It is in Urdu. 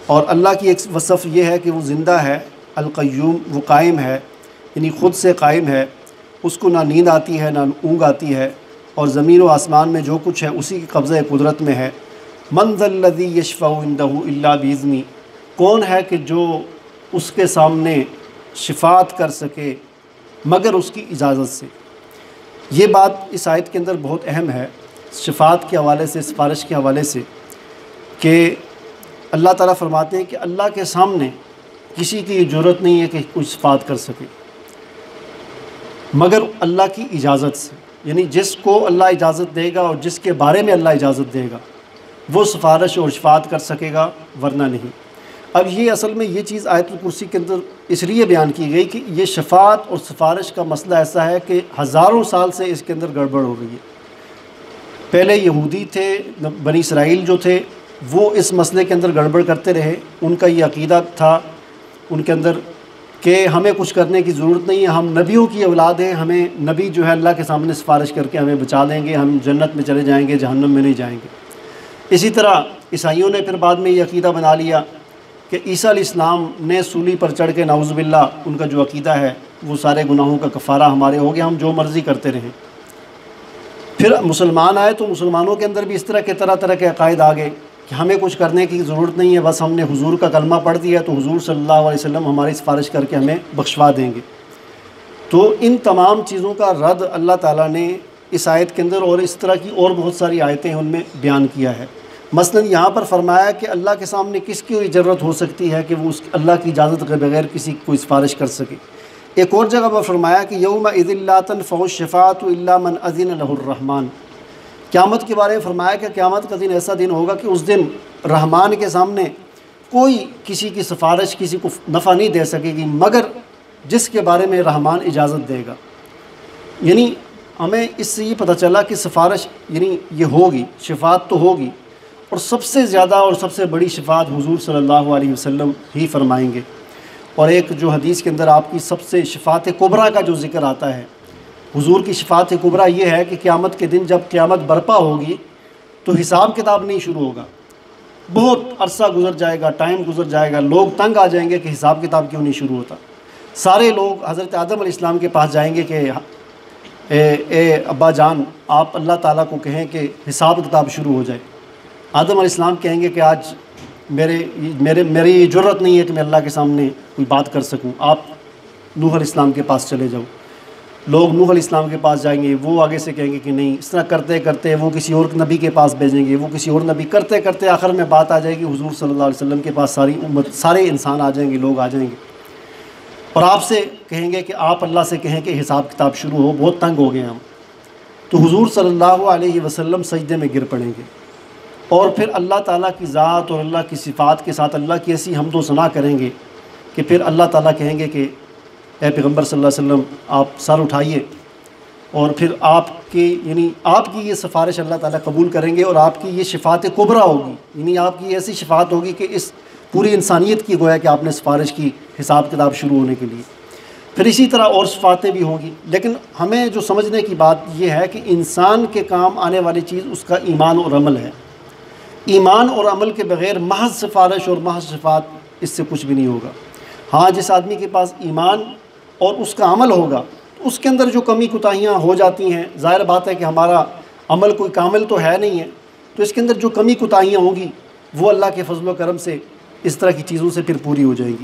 اور اللہ کی ایک وصف یہ ہے کہ وہ زندہ ہے، القیوم، وہ قائم ہے، یعنی خود سے قائم ہے، اس کو نہ نیند آتی ہے نہ اونگ آتی ہے، اور زمین و آسمان میں جو کچھ ہے اسی کی قبضہ قدرت میں ہے۔ من ذا الذی یشفع عندہ الا باذنہ، کون ہے کہ جو اس کے سامنے شفاعت کر سکے مگر اس کی اجازت سے۔ یہ بات اس آیت کے اندر بہت اہم ہے شفاعت کے حوالے سے، سفارش کے حوالے سے، کہ اللہ تعالیٰ فرماتے ہیں کہ اللہ کے سامنے کسی کی جرأت نہیں ہے کہ کوئی شفاعت کر سکے مگر اللہ کی اجازت سے، یعنی جس کو اللہ اجازت دے گا اور جس کے بارے میں اللہ اجازت دے گا وہ سفارش اور شفاعت کر سکے گا، ورنہ نہیں۔ اب یہ اصل میں یہ چیز آیت الکرسی کے اندر اس لیے بیان کی گئی کہ یہ شفاعت اور سفارش کا مسئلہ ایسا ہے کہ ہزاروں سال سے اس کے اندر گڑبڑ ہو رہی ہے۔ پہلے یہودی تھے، بنی اسرائیل جو تھے، وہ اس مسئلے کے اندر گڑبڑ کرتے رہے، ان کا یہ عقیدہ تھا ان کے اندر کہ ہمیں کچھ کرنے کی ضرورت نہیں ہے، ہم نبیوں کی اولاد ہیں، ہمیں نبی جو ہے اللہ کے سامنے سفارش کر کے ہمیں بچا دیں گے، ہم جنت میں چلے جائیں گے، جہنم میں نہیں جائیں گے۔ اسی طرح عیسائیوں نے پھر بعد میں یہ عقیدہ بنا لیا کہ عیسیٰ علیہ السلام نے سولی پر چڑھ کے نعوذ باللہ ان کا جو عقیدہ ہے وہ سارے گناہوں کا کفارہ ہمارے ہو گیا، ہم جو مرضی کرتے رہیں۔ پھر مسلمان آئے تو مسلمانوں کے اندر بھی اس طرح کے طرح کے عقائد آ گئے کہ ہمیں کچھ کرنے کی ضرورت نہیں ہے، بس ہم نے حضور کا کلمہ پڑھ دیا تو حضور صلی اللہ علیہ وسلم ہماری سفارش کر کے ہمیں بخشوا دیں گے۔ تو ان تمام چیزوں کا رد اللہ تعالیٰ نے اس آیت کے اندر اور اس طرح کی اور بہت ساری آیتیں ان میں بیان کیا ہے۔ مثلاً یہاں پر فرمایا کہ اللہ کے سامنے کس کی ضرورت ہو سکتی ہے کہ وہ اس اللہ کی اجازت کے بغیر کسی کوئی سفارش کر سکے۔ ایک اور جگہ پر فرمایا کہ یومئذ لا تنفع الشفاعۃ الا من اذن له الرحمن، قیامت کے بارے میں فرمایا کہ قیامت کا دن ایسا دن ہوگا کہ اس دن رحمان کے سامنے کوئی کسی کی سفارش کسی کو نفع نہیں دے سکے گی مگر جس کے بارے میں رحمان اجازت دے گا۔ یعنی ہمیں اس سے یہ پتہ چلا کہ سفارش یعنی یہ ہوگی، شفاعت تو ہوگی، اور سب سے زیادہ اور سب سے بڑی شفاعت حضور صلی اللہ علیہ وسلم ہی فرمائیں گے۔ اور ایک جو حدیث کے اندر آپ کی سب سے شفاعت کبریٰ کا جو ذکر آتا ہے، حضور کی شفاعت کبریٰ یہ ہے کہ قیامت کے دن جب قیامت برپا ہوگی تو حساب کتاب نہیں شروع ہوگا، بہت عرصہ گزر جائے گا، ٹائم گزر جائے گا، لوگ تنگ آ جائیں گے کہ حساب کتاب کیوں نہیں شروع ہوتا۔ سارے لوگ حضرت آدم علیہ السلام کے پاس جائیں گے کہ اے ابا جان آپ اللہ تعالیٰ کو کہیں کہ حساب کتاب شروع ہو جائے۔ آدم علیہ السلام کہیں گے کہ آج میری جرأت نہیں ہے کہ میں اللہ کے سامنے کوئی بات کر سکوں، آپ نوح علیہ السلام کے پاس چلے جاؤ۔ لوگ نوح علیہ السلام کے پاس جائیں گے، وہ آگے سے کہیں گے کہ نہیں، اس طرح کرتے کرتے وہ کسی اور نبی کے پاس بھیجیں گے، وہ کسی اور نبی، کرتے کرتے آخر میں بات آ جائے گی حضور صلی اللہ علیہ وسلم کے پاس، ساری امت، سارے انسان آ جائیں گے، لوگ آ جائیں گے اور آپ سے کہیں گے کہ آپ اللہ سے کہیں کہ حساب کتاب شروع ہو، بہت تنگ ہو گئے ہم۔ تو حضور صلی اللہ علیہ وسلم سجدے میں گر پڑیں گے اور پھر اللہ تعالیٰ کی ذات اور اللہ کی صفات کے ساتھ اللہ کی ایسی حمد و ثنا کریں گے کہ پھر اللہ تعالیٰ کہیں گے کہ اے پیغمبر صلی اللہ علیہ وسلم آپ سر اٹھائیے، اور پھر آپ کی یہ سفارش اللہ تعالیٰ قبول کریں گے اور آپ کی یہ شفاعت کبریٰ ہوگی، یعنی آپ کی ایسی شفاعت ہوگی کہ اس پوری انسانیت کی گویا کہ آپ نے سفارش کی حساب کتاب شروع ہونے کے لیے۔ پھر اسی طرح اور شفاعتیں بھی ہوں گی، لیکن ہمیں جو سمجھنے کی بات یہ ہے کہ انسان کے کام آنے والی چیز اس کا ایمان اور عمل ہے۔ ایمان اور عمل کے بغیر محض سفارش اور محض شفاعت اس سے کچھ بھی نہیں ہوگا۔ ہاں جس آدمی کے پاس ایمان اور اس کا عمل ہوگا اس کے اندر جو کمی کوتاہیاں ہو جاتی ہیں، ظاہر بات ہے کہ ہمارا عمل کوئی کامل تو ہے نہیں ہے، تو اس کے اندر جو کمی کوتاہیاں ہوں گی وہ اللہ کے فضل و کرم سے اس طرح کی چیزوں سے پھر پوری ہو جائیں گی۔